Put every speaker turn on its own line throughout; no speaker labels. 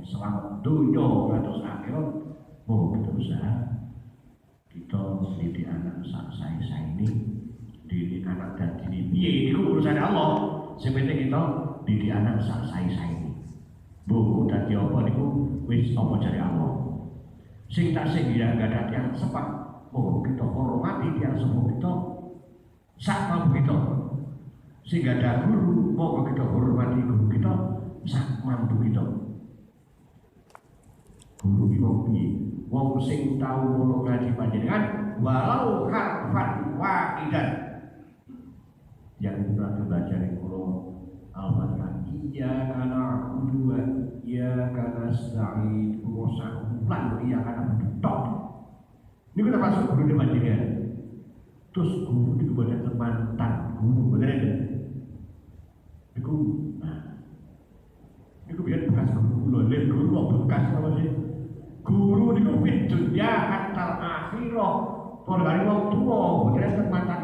selamat dunia atus akhirat, mau kita usaha kita didik anak saya ini, didik anak dan didik piye itu urusan Allah. Sebenarnya kita didik anak saya ini, bu dadi apa niku wis apa jare Allah. Sing tak sing ya gak ada yang sepak, mau kita hormati yang semua kita sak mampu kita. Sing gak ada guru, mau kita hormati guru kita sak mampu kita. Guru iki wong piye? Wong sing tau ngono ngaji panjenengan walau harfan wahidan. Yang pernah dibaca di Quran Al-Fatihah, iya kana dua, iya kana nasta'in, urusan ulang, iya kana betok. Ini kita masuk guru di panjenengan. Terus guru itu kepada mantan guru, benar ya? Itu, nah, itu biar bekas guru loh, lihat guru kok bekas apa sih? Guru itu dunia antar akhirah, kalau dari wong tua, benar ya? Mantan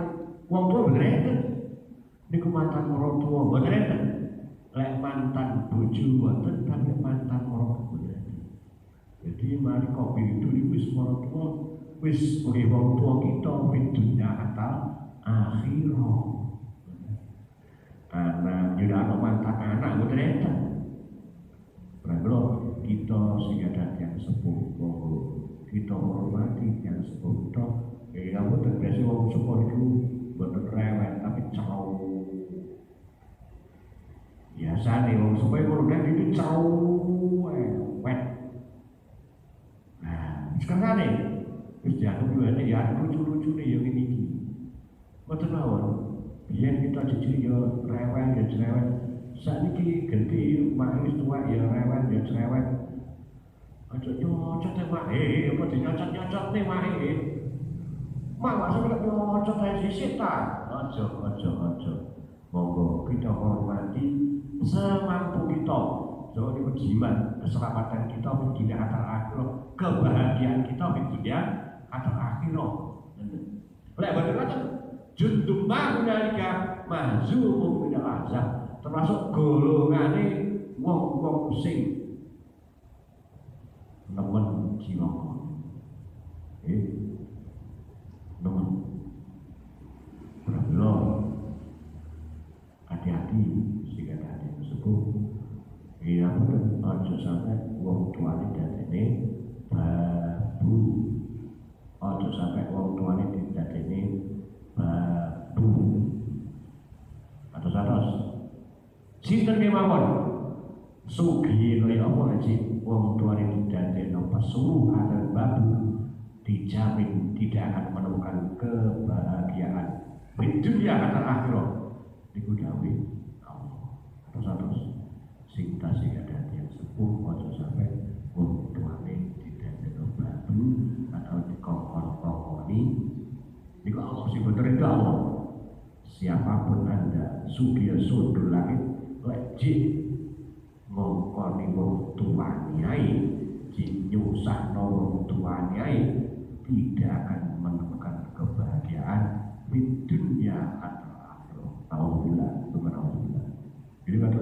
wong tua benar ya? Ini mantan orang tua, benar ya? Lek mantan bojo, betul, tapi mantan orang tua. Jadi mari kopi itu wis orang tua, wis sebagai wong tua kita dunia antar akhirah. Anak juga ada mantan anak, betul ya? Berarti kita sehingga yang sepuh, kita hormati yang sepuh. Kamu terbiasa wong sepuh itu betul rewel, tapi cau. Biasa nih wong sepuh itu cau, wet. Nah, sekarang nih, terus jangan juga nih, ya lucu-lucu nih yang ini. Betul mawon. Biar kita jujur ya rewel ya cerewet. Saat ini ganti manis tua ya rewel ya cerewet. Aja nyocot ya mak, apa dinyocot-nyocot nih mak mak sampai nyocot aja sisi tak. Aja. Monggo kita hormati semampu kita. Jangan itu jimat keselamatan kita di dunia akhir akhirat, kebahagiaan kita di dunia akhir akhirat. Lek betul jundum ma'unalika mahzumum minal azab, termasuk golongane wong-wong sing nemen jiwa nemen berapa hati-hati sehingga hati tersebut ya betul aja sampai wong tuane dadene babu, aja sampai wong tuane dadene babu atas sinten kemawon sugi kaya apa aja wong tuane didadekno pesuruhan dan babu dijamin tidak akan menemukan kebahagiaan di dunia dan akhirat. Iku dawuh Allah. Terus sing tasih ada yang sepuh aja sampai wong tuane didadekno babu atau dikongkon-kongkoni. Niku Allah sing bener itu Allah. Siapapun Anda sugih sundul langit lek jin ngongkoni wong tuane ae, jin nyusahno wong tuane ae, tidak akan menemukan kebahagiaan di dunia atau akhirat. Alhamdulillah, subhanallah. Jadi